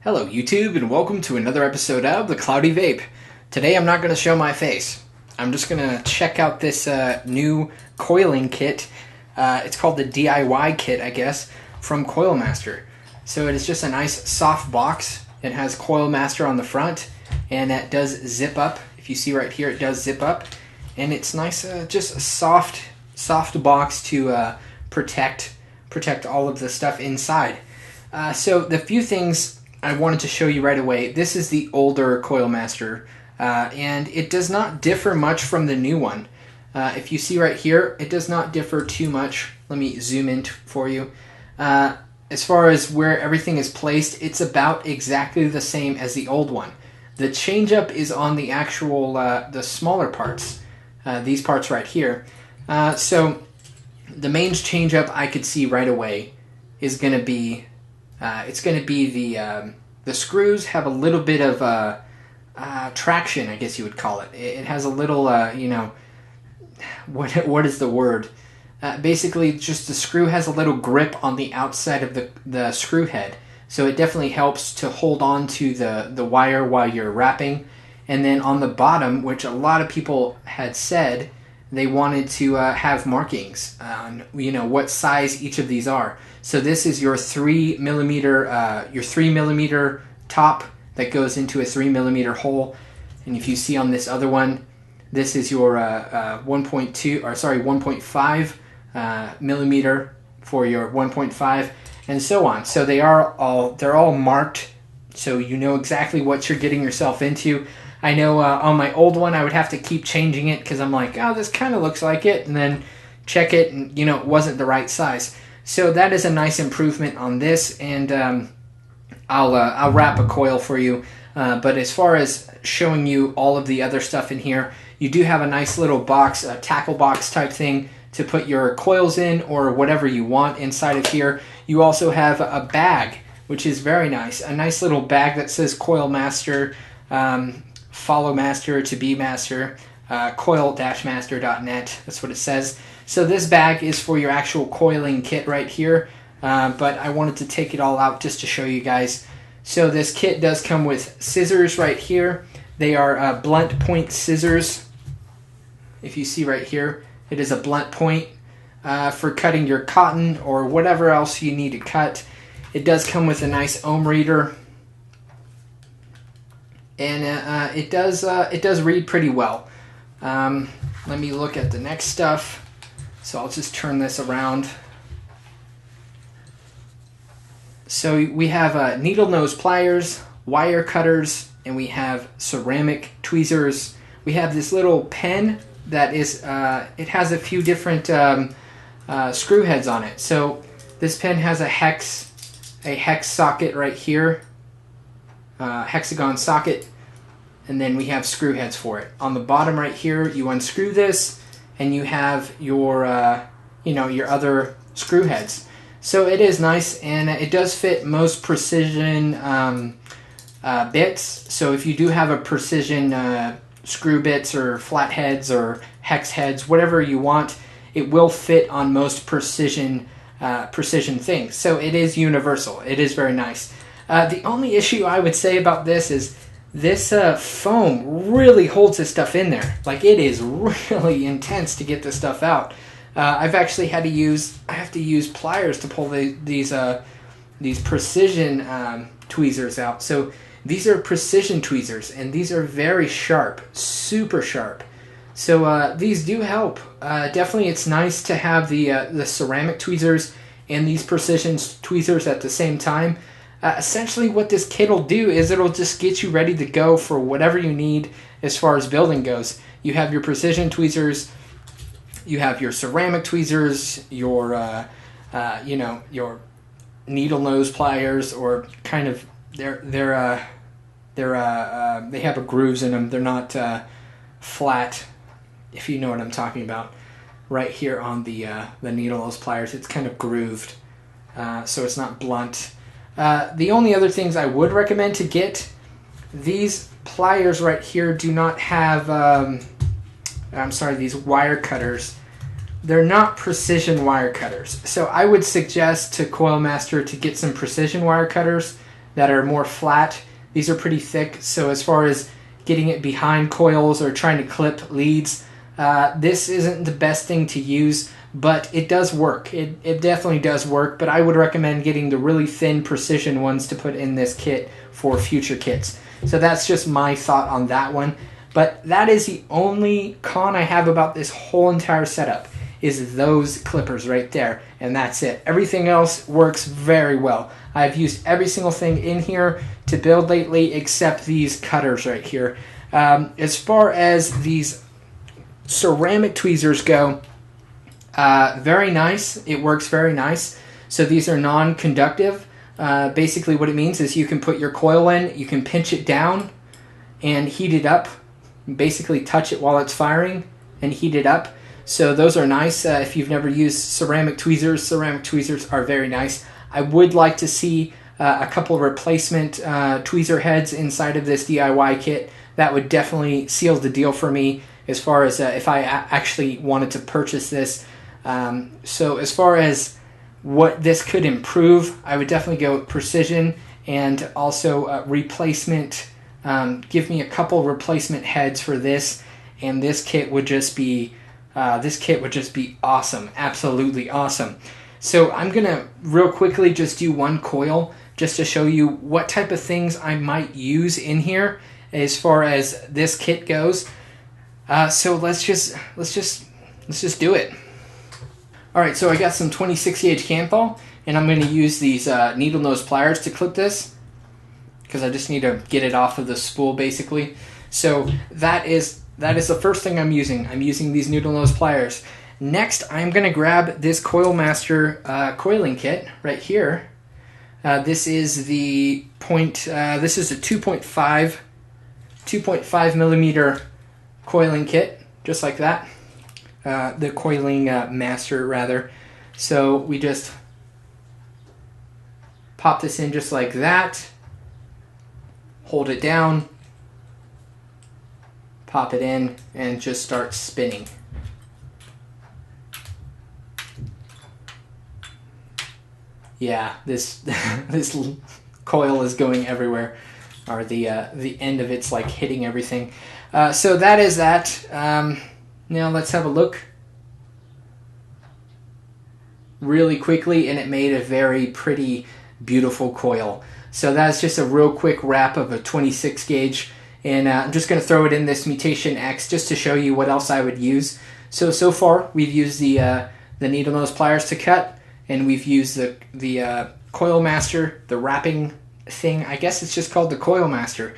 Hello YouTube and welcome to another episode of The Cloudy Vape. Today I'm not going to show my face. I'm just going to check out this new coiling kit. It's called the DIY kit, I guess, from Coil Master. So it is just a nice soft box. It has Coil Master on the front and it does zip up. If you see right here, it does zip up. And it's nice, just a soft box to protect all of the stuff inside. So the few things I wanted to show you right away. This is the older Coil Master, and it does not differ much from the new one. If you see right here, it does not differ too much. Let me zoom in for you. As far as where everything is placed, it's about exactly the same as the old one. The change-up is on the actual, the smaller parts, these parts right here. So the main change-up I could see right away is going to be the screws have a little bit of traction, I guess you would call it. It has a little, what is the word? Basically, just the screw has a little grip on the outside of the screw head. So it definitely helps to hold on to the wire while you're wrapping. And then on the bottom, which a lot of people had said, they wanted to have markings on what size each of these are. So this is your 3 millimeter top that goes into a 3 millimeter hole, and if you see on this other one, this is your 1.5 millimeter for your 1.5, and so on. So they're all marked, so you know exactly what you're getting yourself into. I know on my old one I would have to keep changing it because I'm like, oh, this kind of looks like it, and then check it, and it wasn't the right size. So that is a nice improvement on this, and I'll wrap a coil for you. But as far as showing you all of the other stuff in here, you do have a nice little box, a tackle box type thing to put your coils in or whatever you want inside of here. You also have a bag, which is very nice. A nice little bag that says Coil Master, Follow Master to Be Master, coil-master.net. That's what it says. So this bag is for your actual coiling kit right here, but I wanted to take it all out just to show you guys. So this kit does come with scissors right here. They are blunt point scissors. If you see right here, it is a blunt point for cutting your cotton or whatever else you need to cut. It does come with a nice ohm reader, and it does read pretty well. Let me look at the next stuff. So I'll just turn this around. So we have needle nose pliers, wire cutters, and we have ceramic tweezers. We have this little pen that is, it has a few different screw heads on it. So this pen has a hex socket right here, hexagon socket, and then we have screw heads for it. On the bottom right here, you unscrew this, and you have your, your other screw heads. So it is nice, and it does fit most precision bits. So if you do have a precision screw bits or flat heads or hex heads, whatever you want, it will fit on most precision things. So it is universal. It is very nice. The only issue I would say about this is this foam really holds this stuff in there. Like, it is really intense to get this stuff out. I've actually had to use pliers to pull these precision tweezers out. So these are precision tweezers, and these are very sharp, super sharp. So these do help. Definitely, it's nice to have the ceramic tweezers and these precision tweezers at the same time. Essentially what this kit will do is it'll just get you ready to go for whatever you need as far as building goes. You have your precision tweezers, you have your ceramic tweezers, your your needle nose pliers, or kind of they have a grooves in them. They're not flat, if you know what I'm talking about. Right here on the needle nose pliers, it's kind of grooved, so it's not blunt. The only other things I would recommend to get, these pliers right here do not have, these wire cutters. They're not precision wire cutters. So I would suggest to Coil Master to get some precision wire cutters. that are more flat. These are pretty thick, so as far as getting it behind coils or trying to clip leads, this isn't the best thing to use, but it does work. It definitely does work, but I would recommend getting the really thin precision ones to put in this kit for future kits. So that's just my thought on that one. But that is the only con I have about this whole entire setup, is those clippers right there, and that's it. Everything else works very well. I've used every single thing in here to build lately except these cutters right here. As far as these ceramic tweezers go, very nice. It works very nice. So these are non-conductive. Basically what it means is you can put your coil in, you can pinch it down and heat it up, basically touch it while it's firing and heat it up. So those are nice. If you've never used ceramic tweezers are very nice. I would like to see a couple of replacement tweezer heads inside of this DIY kit. That would definitely seal the deal for me as far as if I actually wanted to purchase this. So as far as what this could improve, I would definitely go with precision and also replacement. Give me a couple replacement heads for this, and this kit would just be awesome, absolutely awesome. So I'm gonna real quickly just do one coil just to show you what type of things I might use in here as far as this kit goes. So let's just do it. All right, so I got some 26 gauge Kanthal, and I'm going to use these needle nose pliers to clip this because I just need to get it off of the spool basically. So that is the first thing I'm using. I'm using these needle nose pliers. Next, I'm going to grab this Coil Master coiling kit right here. This is the this is a 2.5 millimeter coiling kit, just like that. The coiling master rather. So we just pop this in just like that, hold it down, pop it in, and just start spinning. Yeah, this this coil is going everywhere, or the end of it's like hitting everything. So that is that. Now let's have a look really quickly, and it made a very pretty, beautiful coil. So that's just a real quick wrap of a 26 gauge, and I'm just going to throw it in this Mutation X just to show you what else I would use. So far we've used the needle nose pliers to cut, and we've used the Coil Master, the wrapping thing. I guess it's just called the Coil Master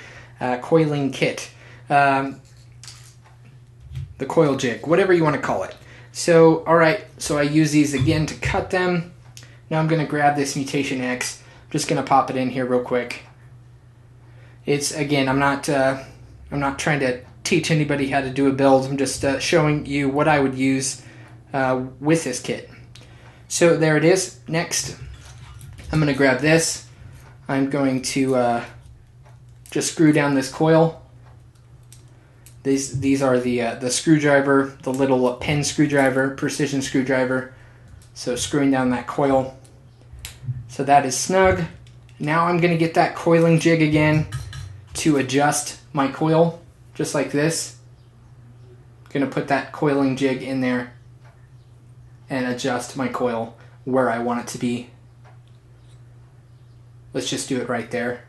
coiling kit. The coil jig, whatever you want to call it. So, alright, so I use these again to cut them. Now I'm going to grab this Mutation X. I'm just going to pop it in here real quick. It's, again, I'm not trying to teach anybody how to do a build. I'm just showing you what I would use with this kit. So there it is. Next, I'm going to grab this. I'm going to just screw down this coil. These are the screwdriver, the little pen screwdriver, precision screwdriver. So screwing down that coil. So that is snug. Now I'm going to get that coiling jig again to adjust my coil, just like this. Going to put that coiling jig in there and adjust my coil where I want it to be. Let's just do it right there.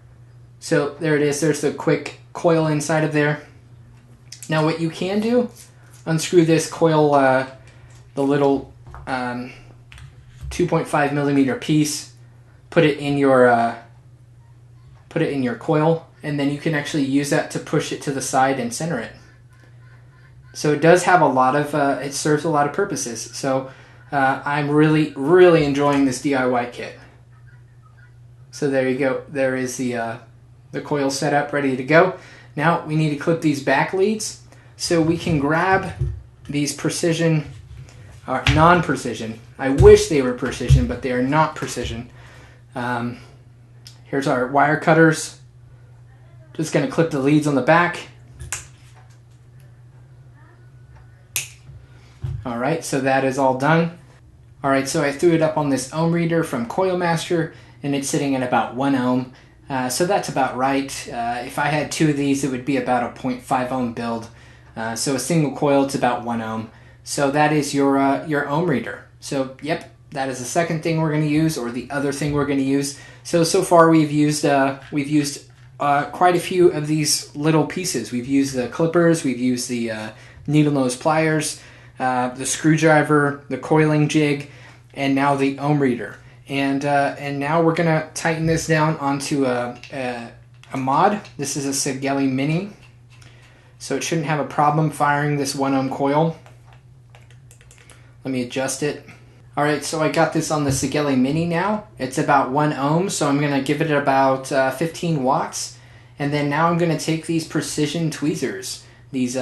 So there it is. There's the quick coil inside of there. Now what you can do, unscrew this coil, the little 2.5 millimeter piece, put it in your coil, and then you can actually use that to push it to the side and center it. So it does have a lot of, it serves a lot of purposes. So I'm really enjoying this DIY kit. So there you go. There is the coil set up, ready to go. Now we need to clip these back leads, so we can grab these precision, or non-precision. I wish they were precision, but they are not precision. Here's our wire cutters. Just going to clip the leads on the back. Alright, so that is all done. Alright, so I threw it up on this ohm reader from Coil Master, and it's sitting at about 1 ohm. So that's about right. If I had 2 of these, it would be about a 0.5 ohm build. So a single coil, it's about 1 ohm. So that is your ohm reader. So yep, that is the second thing we're going to use, or the other thing we're going to use. So far we've used quite a few of these little pieces. We've used the clippers, we've used the needle nose pliers, the screwdriver, the coiling jig, and now the ohm reader. And now we're gonna tighten this down onto a mod. This is a Sigeli Mini, so it shouldn't have a problem firing this 1 ohm coil. Let me adjust it. Alright, so I got this on the Sigeli Mini now. It's about 1 ohm, so I'm gonna give it about 15 watts. And then now I'm gonna take these precision tweezers, these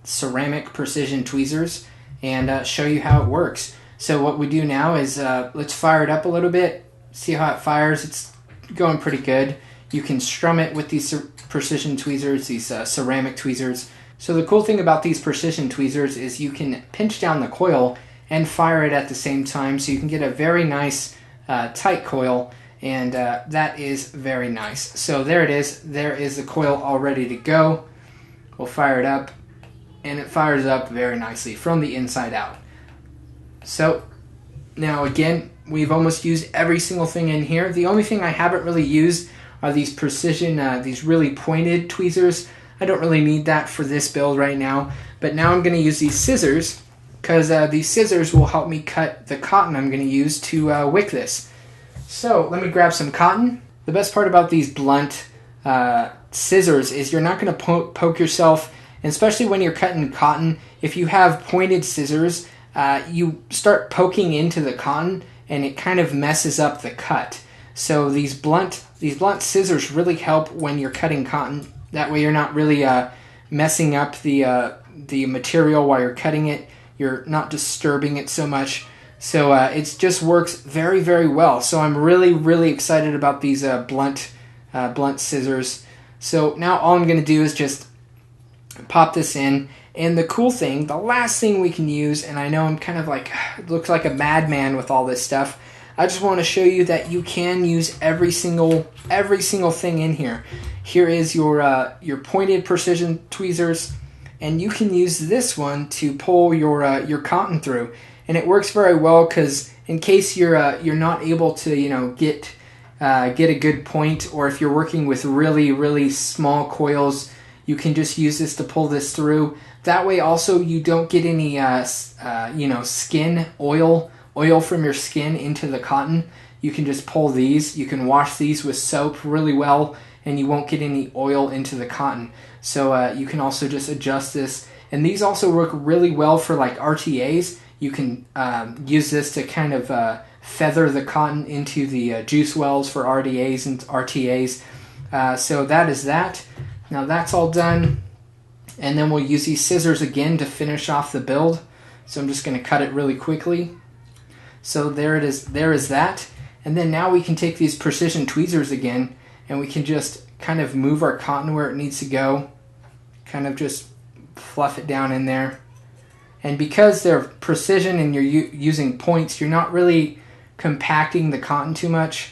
ceramic precision tweezers, and show you how it works. So what we do now is let's fire it up a little bit, see how it fires. It's going pretty good. You can strum it with these precision tweezers, these ceramic tweezers. So the cool thing about these precision tweezers is you can pinch down the coil and fire it at the same time, so you can get a very nice tight coil, and that is very nice. So there it is. There is the coil all ready to go. We'll fire it up, and it fires up very nicely from the inside out. So now again, we've almost used every single thing in here. The only thing I haven't really used are these precision, these really pointed tweezers. I don't really need that for this build right now, but now I'm going to use these scissors, because these scissors will help me cut the cotton I'm going to use to wick this. So let me grab some cotton. The best part about these blunt scissors is you're not going to poke yourself, and especially when you're cutting cotton. If you have pointed scissors, you start poking into the cotton and it kind of messes up the cut. So these blunt scissors really help when you're cutting cotton. That way you're not really messing up the material while you're cutting it. You're not disturbing it so much. So it just works very, very well. So I'm really, really excited about these blunt scissors. So now all I'm going to do is just pop this in. And the cool thing, the last thing we can use, and I know I'm kind of like, looks like a madman with all this stuff. I just want to show you that you can use every single thing in here. Here is your pointed precision tweezers, and you can use this one to pull your cotton through. And it works very well, because in case you're not able to get a good point, or if you're working with really, really small coils, you can just use this to pull this through. That way also you don't get any skin oil from your skin into the cotton. You can just pull these. You can wash these with soap really well, and you won't get any oil into the cotton. So you can also just adjust this. And these also work really well for like RTAs. You can use this to kind of feather the cotton into the juice wells for RDAs and RTAs. So that is that. Now that's all done. And then we'll use these scissors again to finish off the build. So I'm just going to cut it really quickly. So there it is. There is that. And then now we can take these precision tweezers again, and we can just kind of move our cotton where it needs to go. Kind of just fluff it down in there. And because they're precision and you're using points, you're not really compacting the cotton too much.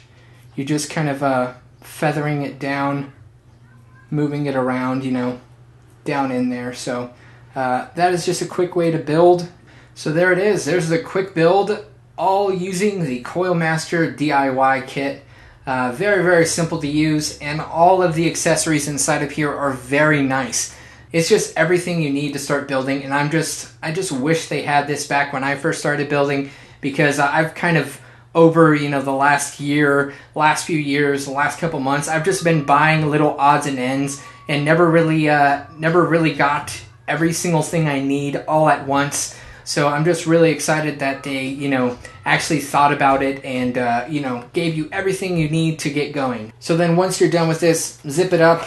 You're just kind of feathering it down, moving it around, down in there. So that is just a quick way to build. So there it is. There's the quick build, all using the Coil Master DIY Kit. Very, very simple to use, and all of the accessories inside of here are very nice. It's just everything you need to start building, and I just wish they had this back when I first started building, because I've kind of over the last year, last few years, the last couple months, I've just been buying little odds and ends, and never really got every single thing I need all at once. So I'm just really excited that they actually thought about it and gave you everything you need to get going. So then once you're done with this, zip it up,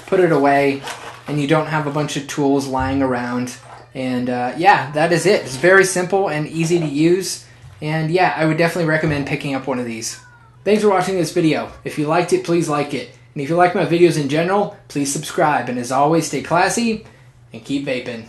put it away, and you don't have a bunch of tools lying around. And yeah, that is it. It's very simple and easy to use. And yeah, I would definitely recommend picking up one of these. Thanks for watching this video. If you liked it, please like it. And if you like my videos in general, please subscribe. And as always, stay classy and keep vaping.